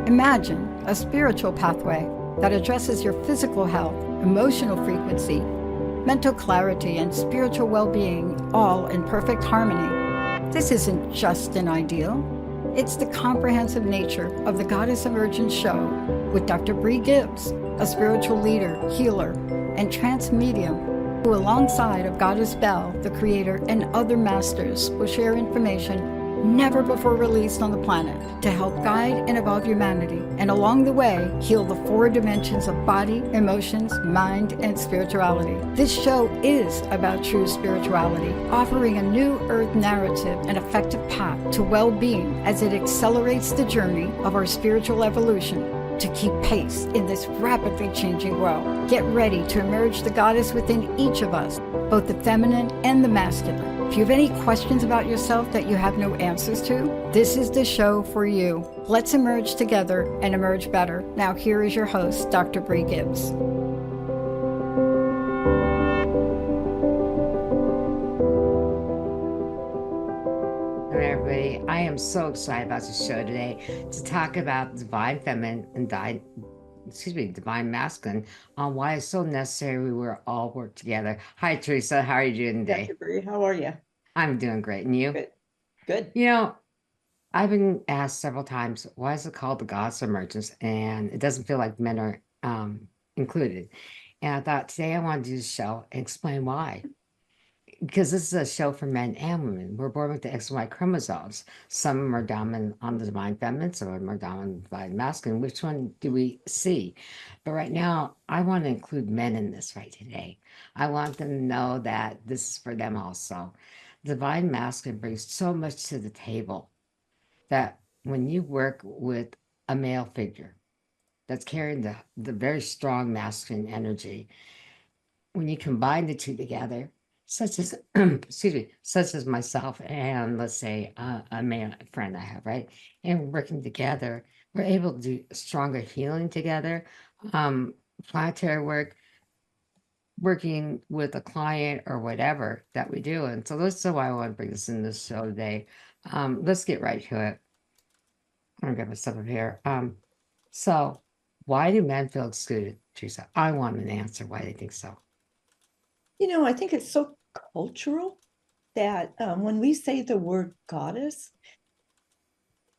Imagine a spiritual pathway that addresses your physical health, emotional frequency, mental clarity, and spiritual well-being, all in perfect harmony. This isn't just an ideal. It's the comprehensive nature of the Goddess Emergence show with Dr. Brie Gibbs, a spiritual leader, healer, and trance medium, who alongside of Goddess Bell, the creator, and other masters will share information never before released on the planet to help guide and evolve humanity, and along the way, heal the 4 dimensions of body, emotions, mind, and spirituality. This show is about true spirituality, offering a new earth narrative and effective path to well-being as it accelerates the journey of our spiritual evolution to keep pace in this rapidly changing world. Get ready to emerge the goddess within each of us, both the feminine and the masculine. If you have any questions about yourself that you have no answers to, this is the show for you. Let's emerge together and emerge better. Now here is your host, Dr. Brie Gibbs. Everybody, I am so excited about the show today to talk about divine feminine and divine masculine on why it's so necessary we all work together. Hi, Theresa. How are you doing today? Dr. Brie, how are you? I'm doing great. And you? Good. You know, I've been asked several times, why is it called the Goddess Emergence? And it doesn't feel like men are included. And I thought today I want to do the show and explain why. Because this is a show for men and women. We're born with the X and Y chromosomes. Some of them are dominant on the divine feminine, some of them are dominant on the divine masculine. Which one do we see? But right now, I want to include men in this right today. I want them to know that this is for them also. Divine masculine brings so much to the table that when you work with a male figure that's carrying the very strong masculine energy, when you combine the two together, such as such as myself and let's say a male friend I have, right? And working together, we're able to do stronger healing together, planetary work, working with a client or whatever that we do. And so that's why I want to bring this in this show today. Let's get right to it. I'm gonna get myself up here. So why do men feel excluded, Teresa? I want an answer why they think so. I think it's so cultural that when we say the word goddess,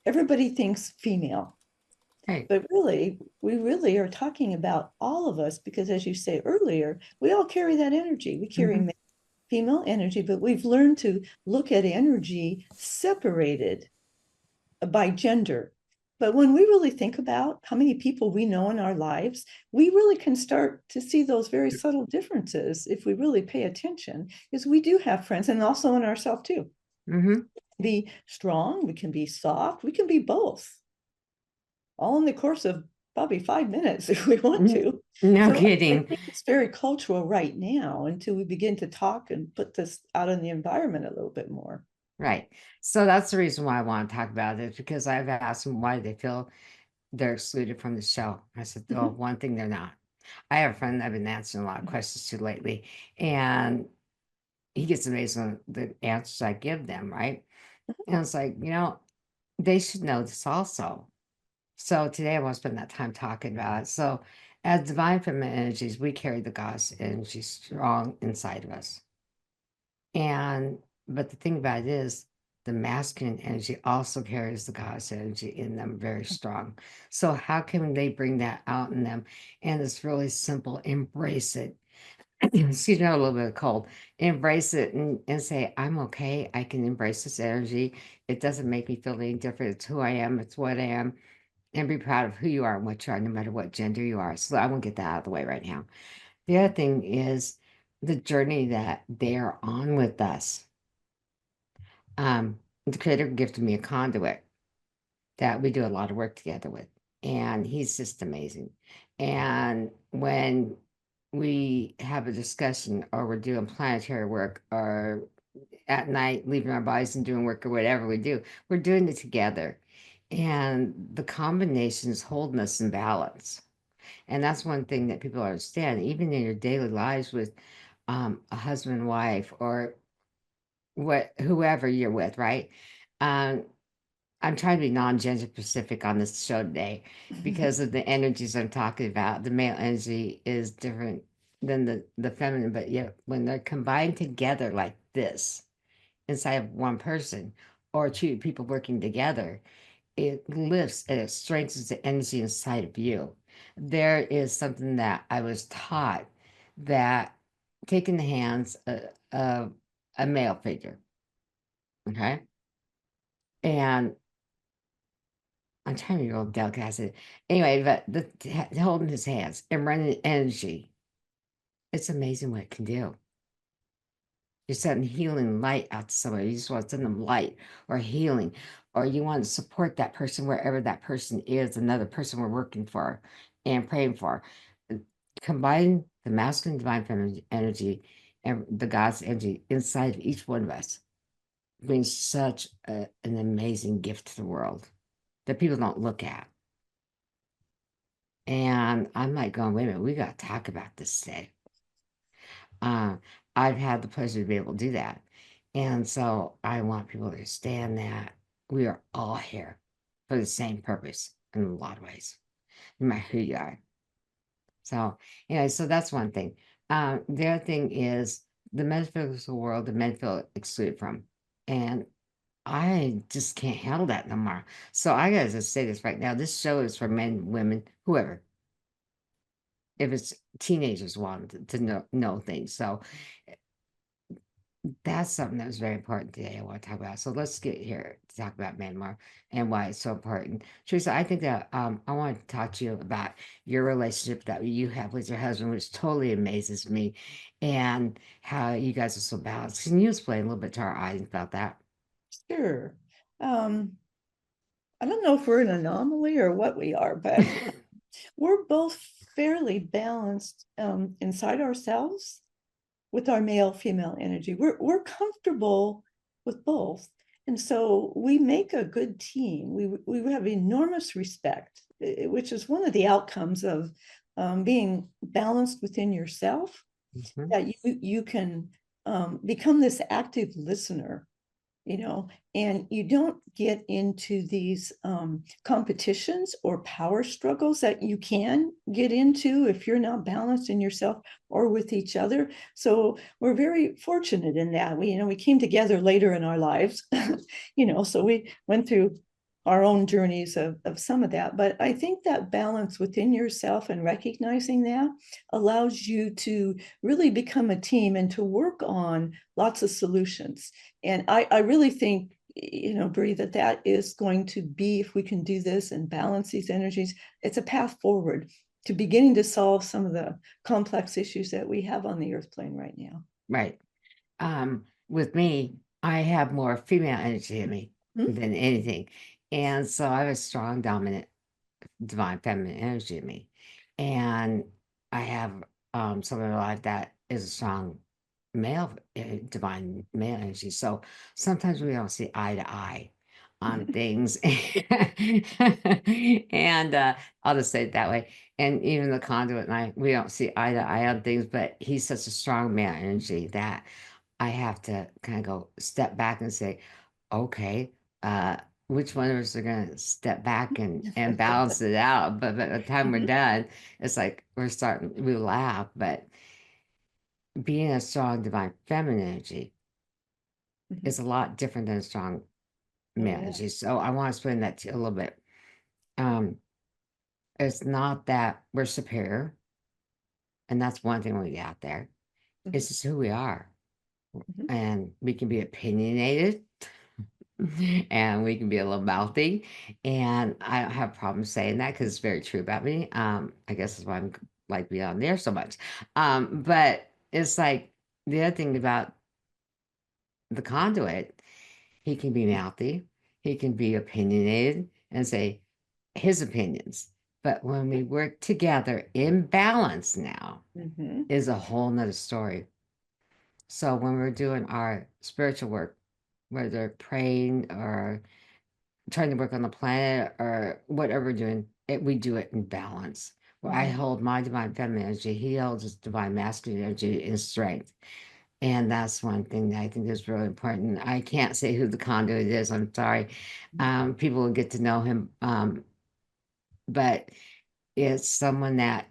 everybody thinks female. Hey. But really, we really are talking about all of us because, as you say earlier, we all carry that energy. We carry female energy, but we've learned to look at energy separated by gender. But when we really think about how many people we know in our lives, we really can start to see those very subtle differences if we really pay attention, because we do have friends, and also in ourselves too. Be strong, we can be soft, we can be both, all in the course of probably 5 minutes if we want to. No kidding. I think it's very cultural right now until we begin to talk and put this out in the environment a little bit more. Right. So that's the reason why I want to talk about it, because I've asked them why they feel they're excluded from the show. I said, oh, one thing they're not. I have a friend I've been answering a lot of questions to lately, and he gets amazed on the answers I give them, right? And it's like, they should know this also. So today I want to spend that time talking about it. So as divine feminine energies, we carry the goddess energy strong inside of us. But the thing about it is the masculine energy also carries the goddess energy in them very strong. So how can they bring that out in them? And it's really simple. Embrace it. Excuse me, a little bit of cold. Embrace it and say, I'm okay. I can embrace this energy. It doesn't make me feel any different. It's who I am. It's what I am. And be proud of who you are and what you are, no matter what gender you are. So I won't get that out of the way right now. The other thing is the journey that they're on with us. The creator gifted me a conduit that we do a lot of work together with, and he's just amazing. And when we have a discussion or we're doing planetary work or at night leaving our bodies and doing work or whatever we do, we're doing it together. And the combination is holding us in balance. And that's one thing that people understand, even in your daily lives with a husband and wife or whoever you're with, right? I'm trying to be non-gender specific on this show today because of the energies I'm talking about. The male energy is different than the feminine, but yet when they're combined together like this inside of one person or two people working together, it lifts and it strengthens the energy inside of you. There is something that I was taught that taking the hands of a male figure, okay, and I'm trying to be real delicate. I said, anyway, but holding his hands and running energy, it's amazing what it can do. You're sending healing light out to somebody. You just want to send them light or healing, or you want to support that person wherever that person is, another person we're working for and praying for. Combine the masculine divine feminine energy and the God's energy inside of each one of us brings such an amazing gift to the world that people don't look at. And I'm like going, wait a minute, we got to talk about this today. Uh, I've had the pleasure to be able to do that. And so I want people to understand that we are all here for the same purpose in a lot of ways, no matter who you are. So, anyway, so that's one thing. The other thing is the metaphysical world, the men feel excluded from. And I just can't handle that no more. So I gotta just say this right now. This show is for men, women, whoever. If it's teenagers want to know things. So that's something that was very important today. I want to talk about. So let's get here to talk about Myanmar and why it's so important. Teresa, I think that I want to talk to you about your relationship that you have with your husband, which totally amazes me, and how you guys are so balanced. Can you explain a little bit to our audience about that? Sure. I don't know if we're an anomaly or what we are, but we're both fairly balanced inside ourselves with our male female energy. We're comfortable with both. And so we make a good team. We have enormous respect, which is one of the outcomes of being balanced within yourself, Mhm. that you can become this active listener, and you don't get into these competitions or power struggles that you can get into if you're not balanced in yourself or with each other. So we're very fortunate in that. We came together later in our lives, so we went through our own journeys of some of that. But I think that balance within yourself and recognizing that allows you to really become a team and to work on lots of solutions. And I really think, Brie, that is going to be, if we can do this and balance these energies, it's a path forward to beginning to solve some of the complex issues that we have on the earth plane right now. Right. With me, I have more female energy in me Hmm? than anything. And so I have a strong, dominant, divine feminine energy in me. And I have some of my life that is a strong male, divine male energy. So sometimes we don't see eye to eye on things. And I'll just say it that way. And even the conduit and I, we don't see eye to eye on things, but he's such a strong male energy that I have to kind of go step back and say, okay, which one of us are going to step back and balance it out? But by the time we're Mhm. done, it's like we laugh, but being a strong divine feminine energy Mhm. is a lot different than a strong Oh, male yeah. energy. So I want to explain that to you a little bit. Um, it's not that we're superior, and that's one thing we get out there. Mhm. It's just who we are. Mhm. And we can be opinionated and we can be a little mouthy. And I don't have problems saying that because it's very true about me. I guess that's why I'm like being on there so much. But it's like the other thing about the conduit, he can be mouthy, he can be opinionated and say his opinions. But when we work together in balance now Mhm. is a whole nother story. So when we're doing our spiritual work, whether praying or trying to work on the planet or whatever we're doing, we do it in balance. Where I Mhm. hold my divine feminine energy, he holds his divine masculine energy in strength. And that's one thing that I think is really important. I can't say who the conduit is. I'm sorry. People will get to know him. But it's someone that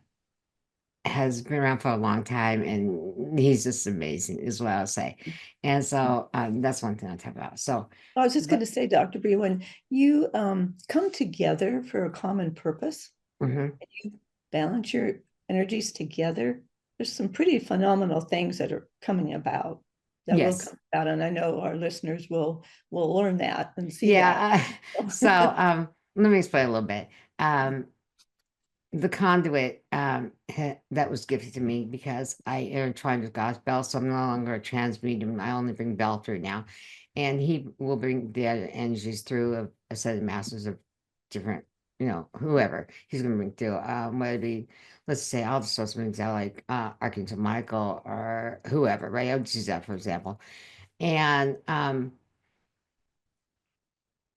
has been around for a long time, and he's just amazing, is what I'll say. And so that's one thing I'll talk about. So I was just going to say, Dr. Brie, when you come together for a common purpose, and you balance your energies together, there's some pretty phenomenal things that are coming about that will yes. come about. And I know our listeners will learn that and see Yeah. that. So let me explain a little bit. The conduit that was gifted to me because I intertwined with God's bell, so I'm no longer a trans medium. I only bring bell through now, and he will bring the other energies through a set of masters of different, whoever he's going to bring through. Whether it be, let's say, I'll just throw some example like Archangel Michael or whoever, right? I'll just use that for example, and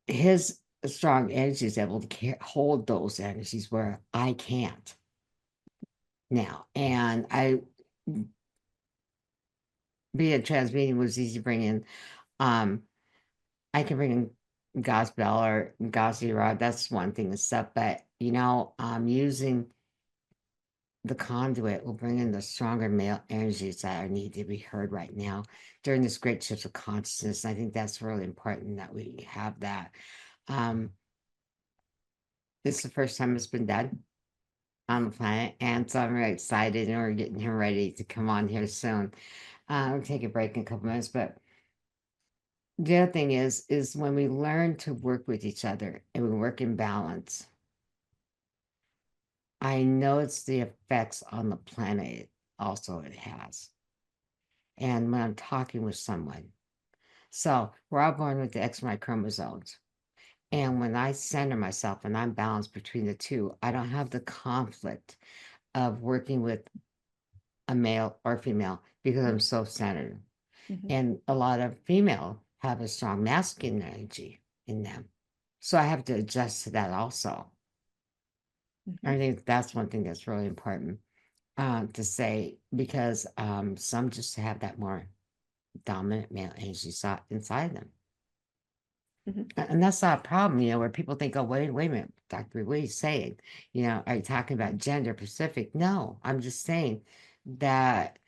his strong energy is able to hold those energies where I can't now. And being a trans medium was easy to bring in. I can bring in God's bell or God's rod. That's one thing and stuff. But using the conduit will bring in the stronger male energies that are needed to be heard right now during this great shift of consciousness. I think that's really important that we have that. This is the first time it's been done on the planet, and so I'm really excited, and we're getting him ready to come on here soon. We'll take a break in a couple minutes, but the other thing is when we learn to work with each other and we work in balance, I know it's the effects on the planet also it has. And when I'm talking with someone, so we're all born with the X and Y chromosomes. And when I center myself and I'm balanced between the two, I don't have the conflict of working with a male or female because I'm so centered. And a lot of female have a strong masculine energy in them. So I have to adjust to that also. I think that's one thing that's really important to say, because some just have that more dominant male energy inside them. And that's not a problem, where people think, oh, wait a minute, Dr. What are you saying? Are you talking about gender specific? No, I'm just saying that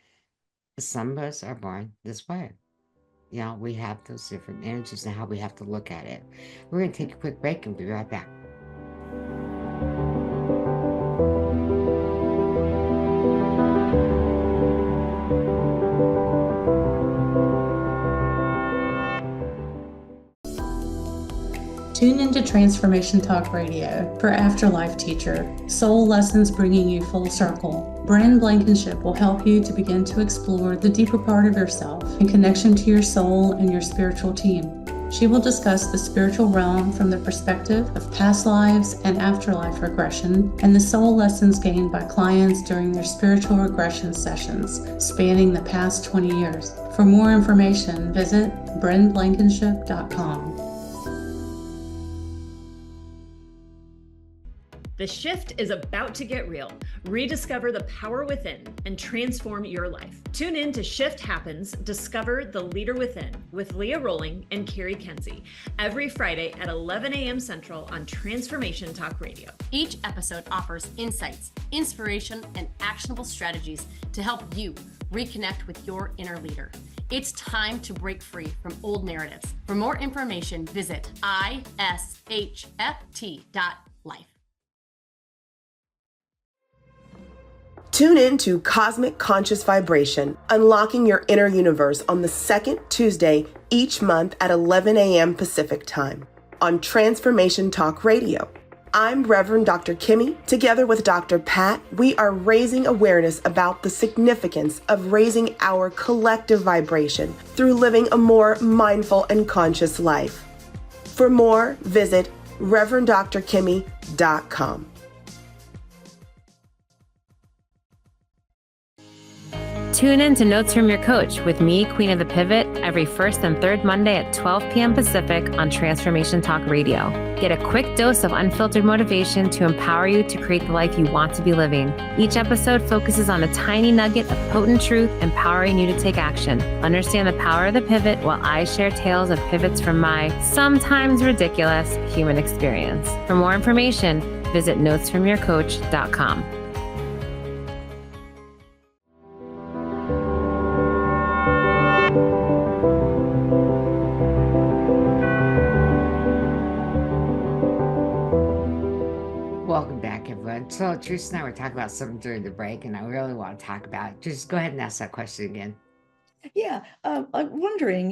some of us are born this way. We have those different energies and how we have to look at it. We're going to take a quick break and be right back. Tune into Transformation Talk Radio for Afterlife Teacher, soul lessons bringing you full circle. Bryn Blankenship will help you to begin to explore the deeper part of yourself in connection to your soul and your spiritual team. She will discuss the spiritual realm from the perspective of past lives and afterlife regression and the soul lessons gained by clients during their spiritual regression sessions spanning the past 20 years. For more information, visit brynblankenship.com. The shift is about to get real. Rediscover the power within and transform your life. Tune in to Shift Happens, Discover the Leader Within with Leah Rolling and Carrie Kenzie every Friday at 11 a.m. Central on Transformation Talk Radio. Each episode offers insights, inspiration, and actionable strategies to help you reconnect with your inner leader. It's time to break free from old narratives. For more information, visit ishft.life. Tune in to Cosmic Conscious Vibration, Unlocking Your Inner Universe on the second Tuesday each month at 11 a.m. Pacific Time on Transformation Talk Radio. I'm Reverend Dr. Kimmy. Together with Dr. Pat, we are raising awareness about the significance of raising our collective vibration through living a more mindful and conscious life. For more, visit ReverendDrKimmy.com. Tune in to Notes from Your Coach with me, Queen of the Pivot, every first and third Monday at 12 p.m. Pacific on Transformation Talk Radio. Get a quick dose of unfiltered motivation to empower you to create the life you want to be living. Each episode focuses on a tiny nugget of potent truth, empowering you to take action. Understand the power of the pivot while I share tales of pivots from my sometimes ridiculous human experience. For more information, visit notesfromyourcoach.com. Welcome back, everyone. So Theresa and I were talking about something during the break, and I really want to talk about it. Just go ahead and ask that question again. Yeah, I'm wondering,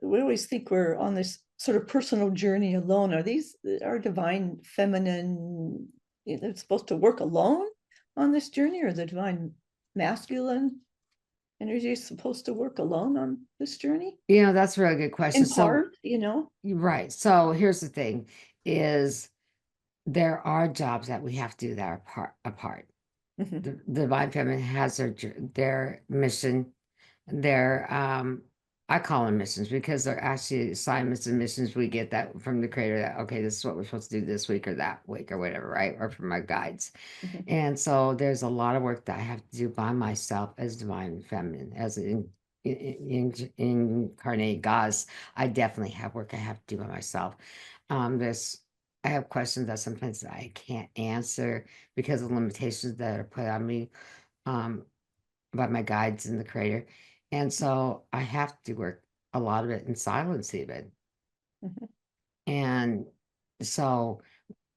we always think we're on this sort of personal journey alone. Are these our divine feminine, it's supposed to work alone on this journey, or the divine masculine energy is supposed to work alone on this journey? That's a really good question. In part, Right. So here's the thing is there are jobs that we have to do that are apart. Mhm. The divine feminine has their mission, their I call them missions because they're actually assignments and missions we get that from the creator that, okay, this is what we're supposed to do this week or that week or whatever, right? Or from my guides. Mhm. And so there's a lot of work that I have to do by myself as divine feminine, as an incarnate goddess. I definitely have work I have to do by myself. I have questions that sometimes I can't answer because of limitations that are put on me by my guides and the creator. And so I have to work a lot of it in silence even. Mhm. And so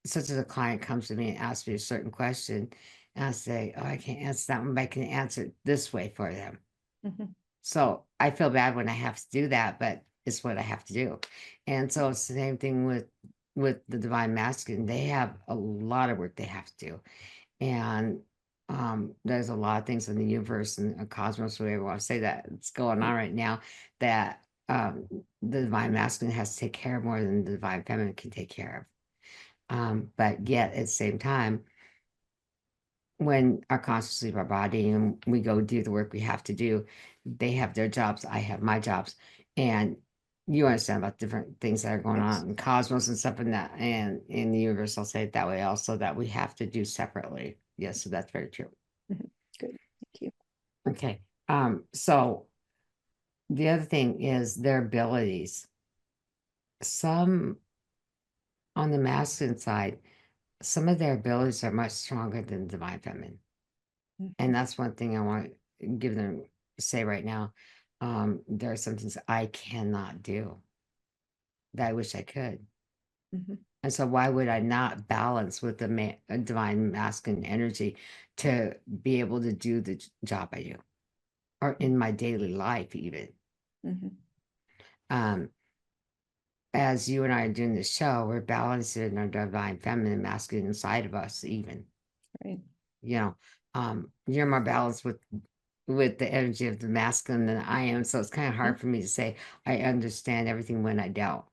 such as a client comes to me and asks me a certain question, and I say, oh, I can't answer that one, but I can answer it this way for them. Mhm. So I feel bad when I have to do that, but it's what I have to do. And so it's the same thing with the divine masculine. They have a lot of work they have to do. And there's a lot of things in the universe and the cosmos, whatever you want to say, that it's going on right now that the divine masculine has to take care of more than the divine feminine can take care of. But yet at the same time, when our conscious leave our body and we go do the work we have to do, they have their jobs, I have my jobs. And you understand about different things that are going Yes. on in cosmos and stuff, and in the universe, I'll say it that way also, that we have to do separately. Yes, so that's very true. Mhm. Good, thank you. Okay. So the other thing is their abilities. Some on the masculine side, some of their abilities are much stronger than divine feminine. Mhm. And that's one thing I want to give them, say right now. There are some things I cannot do that I wish I could. Mhm. And so why would I not balance with the divine masculine energy to be able to do the job I do, or in my daily life even? Mhm. Um, as you and I are doing this show, we're balancing our divine feminine masculine inside of us even. Right. You're more balanced with the energy of the masculine than I am. So it's kind of hard for me to say I understand everything when I don't,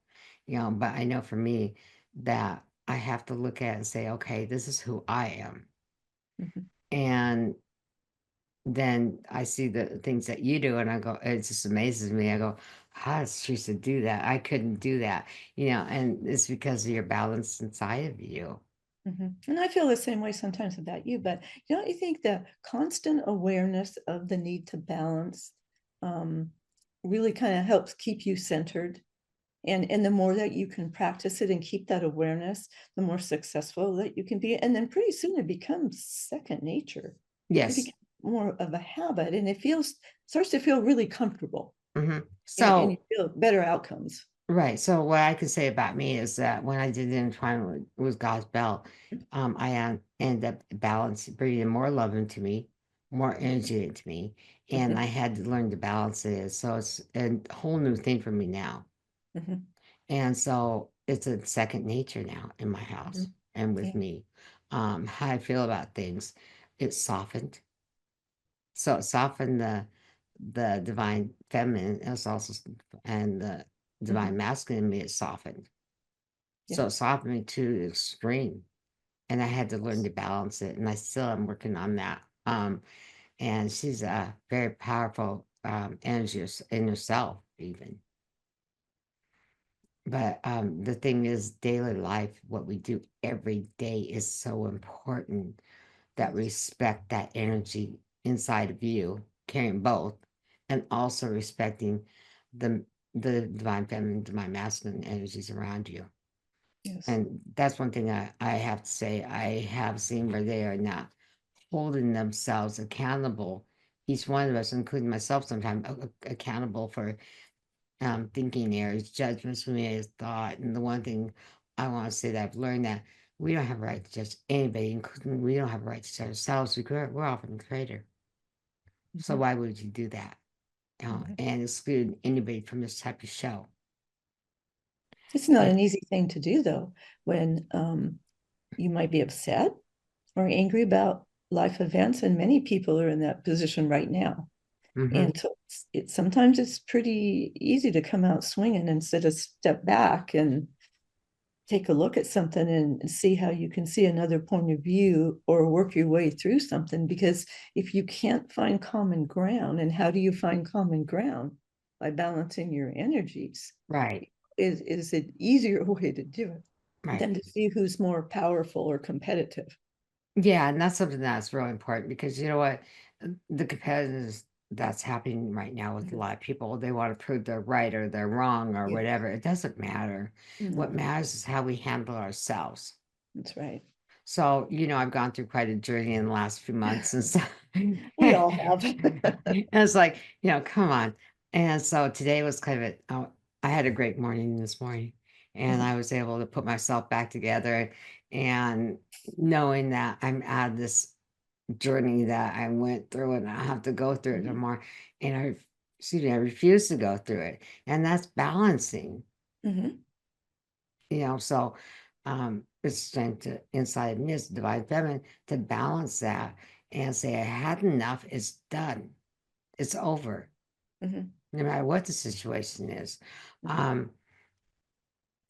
but I know for me that I have to look at it and say, okay, this is who I am. Mhm. And then I see the things that you do and I go, it just amazes me. I go, how does Theresa do that? I couldn't do that, and it's because of your balance inside of you. Mhm. And I feel the same way sometimes about you, but don't you think the constant awareness of the need to balance really kind of helps keep you centered? And the more that you can practice it and keep that awareness, the more successful that you can be. And then pretty soon it becomes second nature. It Yes. becomes more of a habit, and it starts to feel really comfortable. Mm-hmm. And So you feel better outcomes. right. So what I can say about me is that when I did the entwine with God's belt, I ended up bringing more love into me, more energy into me, and Mhm. I had to learn to balance it. So it's a whole new thing for me now. Mhm. And so it's a second nature now in my house and with Yeah. me. How I feel about things, it's softened. So it softened the divine feminine, it's also, and the divine masculine in me is softened. So Yeah. it softened me to the extreme. And I had to learn to balance it. And I still am working on that. and she's a very powerful energy in herself, even. But the thing is, daily life, what we do every day is so important that respect that energy inside of you, carrying both, and also respecting the the divine feminine, divine masculine energies around you. Yes. And that's one thing I have to say. I have seen where they are not holding themselves accountable, each one of us, including myself, sometimes accountable for thinking errors, judgments we made as thought. And the one thing I want to say that I've learned that we don't have a right to judge anybody, including we don't have a right to judge ourselves. We're all from the creator. So why would you do that? And exclude anybody from this type of show? It's not an easy thing to do, though, when you might be upset or angry about life events, and many people are in that position right now. And so sometimes it's pretty easy to come out swinging instead of step back and take a look at something and see how you can see another point of view or work your way through something. Because if you can't find common ground, and how do you find common ground? By balancing your energies. Right. Is an easier way to do it Right. than to see who's more powerful or competitive. Yeah, and that's something that's really important, because you know what? The competitiveness that's happening right now with a lot of people, they want to prove they're right or they're wrong or whatever. It doesn't matter. What matters is how we handle ourselves. That's right. So, I've gone through quite a journey in the last few months and stuff. We all have. And it's like, come on. And so today was kind of I had a great morning this morning, and I was able to put myself back together, and knowing that I'm out of this journey that I went through and I have to go through it no more. And I refuse to go through it. And that's balancing, so it's strength inside me, it's divine feminine, to balance that and say, I had enough, it's done. It's over. No matter what the situation is.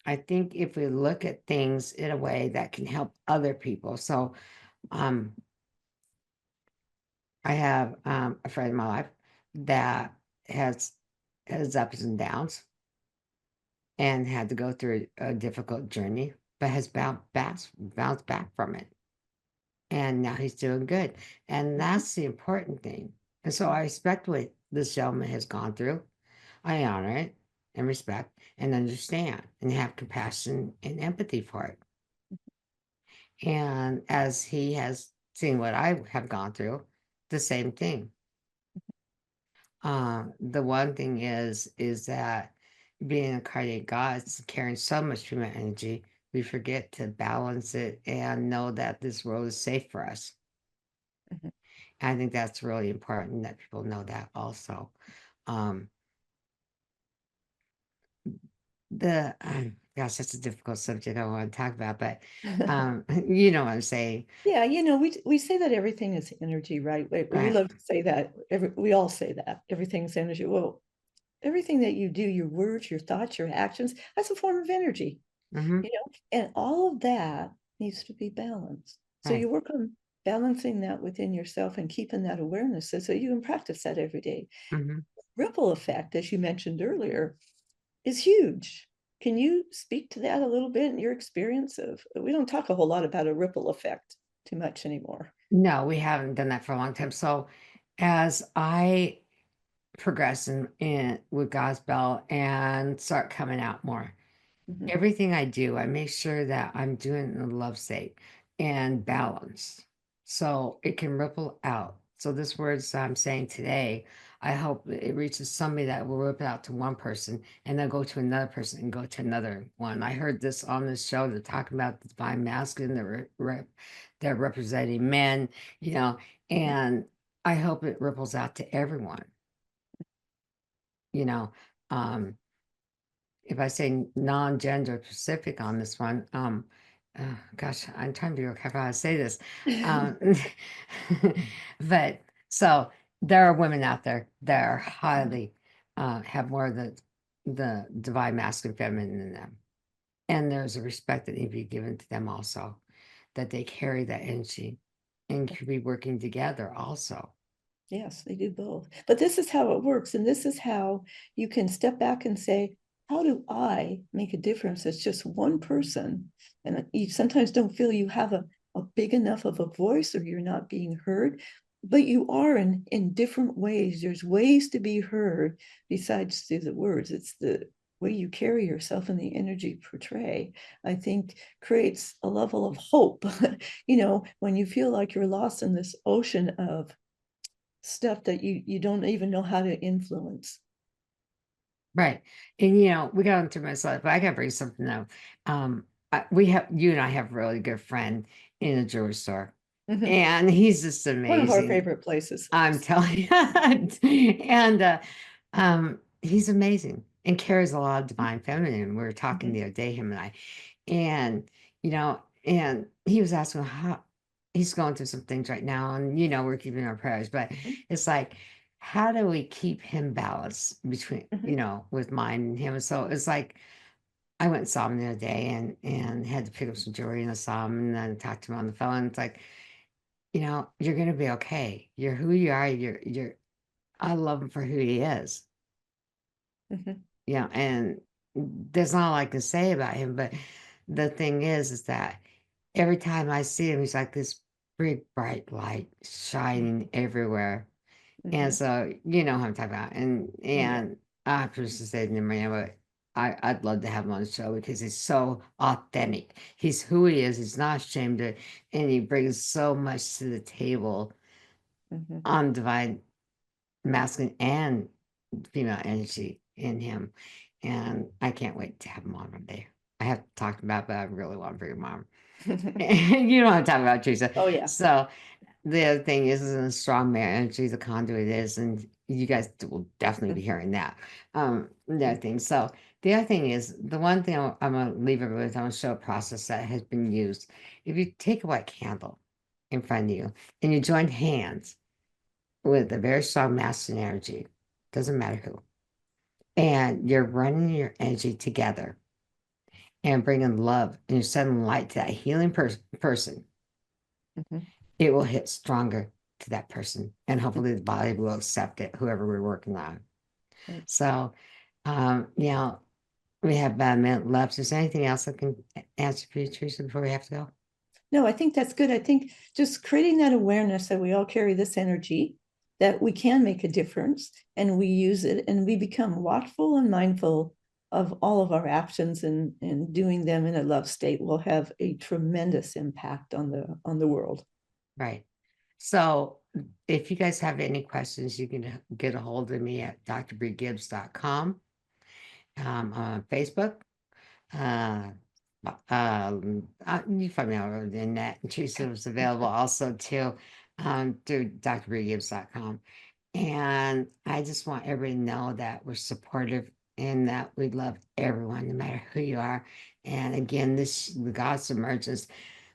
I think if we look at things in a way that can help other people. So I have a friend in my life that has ups and downs and had to go through a difficult journey, but has bounced back from it. And now he's doing good. And that's the important thing. And so I respect what this gentleman has gone through. I honor it and respect and understand and have compassion and empathy for it. And as he has seen what I have gone through, the same thing. The one thing is that being incarnate gods, carrying so much human energy, we forget to balance it and know that this world is safe for us. I think that's really important that people know that also. Gosh, that's a difficult subject I want to talk about, but you know what I'm saying. Yeah, we say that everything is energy, right? We Right. love to say that. We all say that everything's energy. Well, everything that you do, your words, your thoughts, your actions, that's a form of energy. And all of that needs to be balanced. So you work on balancing that within yourself and keeping that awareness so you can practice that every day. Ripple effect, as you mentioned earlier, is huge. Can you speak to that a little bit in your experience of? We don't talk a whole lot about a ripple effect too much anymore. No, we haven't done that for a long time. So as I progress in with gospel and start coming out more, everything I do, I make sure that I'm doing it in a love state and balance, so it can ripple out. So this words I'm saying today, I hope it reaches somebody that will ripple out to one person and then go to another person and go to another one. I heard this on this show. They're talking about the divine masculine, they're representing men, and I hope it ripples out to everyone. If I say non-gender specific on this one, gosh, I'm trying to be careful how to say this. But so there are women out there that are highly have more of the divine masculine feminine in them. And there's a respect that needs to be given to them also, that they carry that energy and could be working together also. Yes, they do both. But this is how it works. And this is how you can step back and say, how do I make a difference as just one person? And you sometimes don't feel you have a big enough of a voice, or you're not being heard, but you are in different ways. There's ways to be heard besides through the words. It's the way you carry yourself and the energy you portray, I think, creates a level of hope. When you feel like you're lost in this ocean of stuff that you don't even know how to influence. Right. And we got into myself, but I gotta bring something up. You and I have a really good friend in a jewelry store. Mhm. And he's just amazing. One of our favorite places. I'm telling you. And he's amazing and carries a lot of divine feminine. We were talking the other day, him and I. And, and he was asking how he's going through some things right now. And, we're keeping our prayers, but it's like, how do we keep him balanced between, with mine and him? So it's like, I went and saw him the other day and had to pick up some jewelry, and I saw him and then talked to him on the phone. It's like, you're going to be okay. You're who you are. I love him for who he is. And there's not a lot I can say about him, but the thing is that every time I see him, he's like this big, bright light shining everywhere. And so, who I'm talking about. And I just said to him, but I'd love to have him on the show because he's so authentic. He's who he is. He's not ashamed of it. And he brings so much to the table on divine masculine and female energy in him. And I can't wait to have him on one day. I have talked about, but I really want to bring him on. You know what I'm talking about, Theresa. Oh, yeah. So the other thing is a strong male energy, the conduit is, and you guys will definitely be hearing that. The other thing. So the other thing is, the one thing I'm going to leave everybody with, I'm going to show a process that has been used. If you take a white candle in front of you and you join hands with a very strong masculine energy, doesn't matter who, and you're running your energy together and bringing love and you're sending light to that healing person, it will hit stronger to that person, and hopefully the body will accept it, whoever we're working on. So, we have about a minute left. Is there anything else I can answer for you, Theresa, before we have to go? No, I think that's good. I think just creating that awareness that we all carry this energy, that we can make a difference, and we use it, and we become watchful and mindful of all of our actions, and doing them in a love state will have a tremendous impact on the world. Right. So if you guys have any questions, you can get a hold of me at drbriegibbs.com. On Facebook. You find me over the net. Theresa is available also too through drbriegibbs.com. And I just want everybody to know that we're supportive and that we love everyone, no matter who you are. And again, the Goddess Emergence,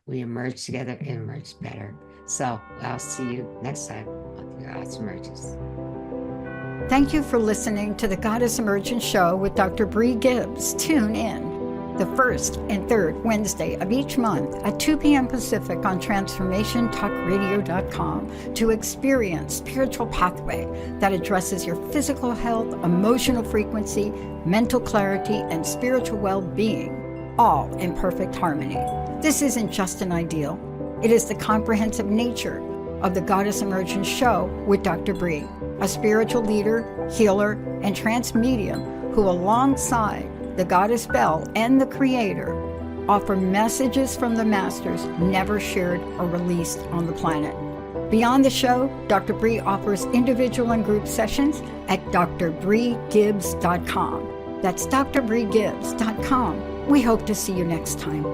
we emerge together and emerge better. So I'll see you next time on the Goddess Emergence. Thank you for listening to the Goddess Emergence Show with Dr. Brie Gibbs. Tune in the first and third Wednesday of each month at 2 p.m. Pacific on TransformationTalkRadio.com to experience Spiritual Pathway that addresses your physical health, emotional frequency, mental clarity, and spiritual well-being, all in perfect harmony. This isn't just an ideal. It is the comprehensive nature of the Goddess Emergence Show with Dr. Brie, a spiritual leader, healer, and trance medium who, alongside the Goddess Bell and the Creator, offer messages from the masters never shared or released on the planet. Beyond the show, Dr. Brie offers individual and group sessions at drbriegibbs.com. That's drbriegibbs.com. We hope to see you next time.